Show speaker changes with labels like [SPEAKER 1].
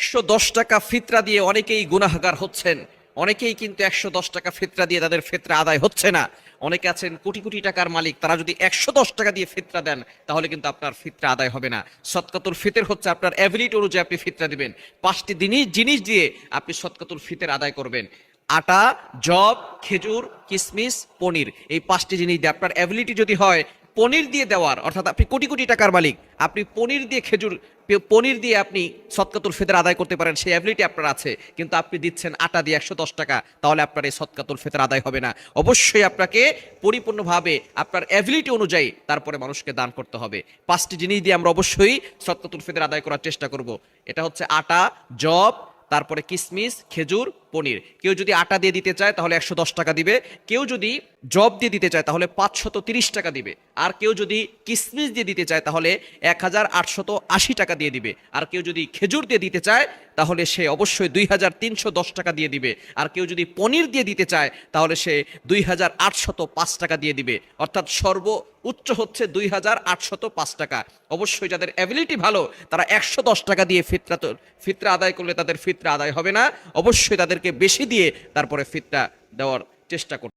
[SPEAKER 1] 110 টাকা ফিতরা দিয়ে অনেকেই গুনাহগার হচ্ছেন। অনেকেই কিন্তু 110 টাকা ফিতরা দিয়ে তাদের ফিতরা আদায় হচ্ছে না। অনেকে আছেন কোটি কোটি টাকার মালিক, তারা যদি 110 টাকা দিয়ে ফিতরা দেন তাহলে কিন্তু আপনার ফিতরা আদায় হবে না। সদকাতুল ফিতর হচ্ছে আপনার এবিলিটি অনুযায়ী আপনি ফিতরা দিবেন। 5টি জিনিস দিয়ে আপনি সদকাতুল ফিতর আদায় করবেন। আটা, জব, খেজুর, কিশমিশ, পনির, এই 5টি জিনিস দিয়ে আপনার এবিলিটি যদি হয় পনির দিয়ে দেওয়ার, অর্থাৎ আপনি কোটি কোটি টাকার মালিক, আপনি পনির দিয়ে পনির দিয়ে আপনি সদকাতুল ফিতর আদায় করতে পারেন, সেই অ্যাবিলিটি আপনার আছে, কিন্তু আপনি দিচ্ছেন আটা দিয়ে 110 টাকা, তাহলে আপনার এই সদকাতুল ফিতর আদায় হবে না। অবশ্যই আপনাকে পরিপূর্ণভাবে আপনার অ্যাবিলিটি অনুযায়ী তারপরে মানুষকে দান করতে হবে। 5টি জিনিস দিয়ে আমরা অবশ্যই সদকাতুল ফিতর আদায় করার চেষ্টা করব। এটা হচ্ছে আটা, জব, তারপরে কিশমিশ, খেজুর, পনির। কেউ যদি আটা দিয়ে দিতে চায় তাহলে 110 টাকা দিবে, কেউ যদি জব দিয়ে দিতে চায় তাহলে 530 টাকা দিবে, আর কেউ যদি কিশমিশ দিয়ে দিতে চায় তাহলে 1880 টাকা দিয়ে দিবে, আর কেউ যদি খেজুর দিয়ে দিতে চায় তাহলে সে অবশ্যই 2310 টাকা দিয়ে দিবে, আর কেউ যদি পনির দিয়ে দিতে চায় তাহলে সে 2805 টাকা দিয়ে দিবে। অর্থাৎ সর্বোচ্চ হচ্ছে 2805 টাকা। অবশ্যই যাদের অ্যাবিলিটি ভালো তারা 110 টাকা দিয়ে ফিতরা আদায় করলে তাদের ফিতরা আদায় হবে না। অবশ্যই তাদেরকে বেশি দিয়ে তারপরে ফিতরা দেওয়ার চেষ্টা করতে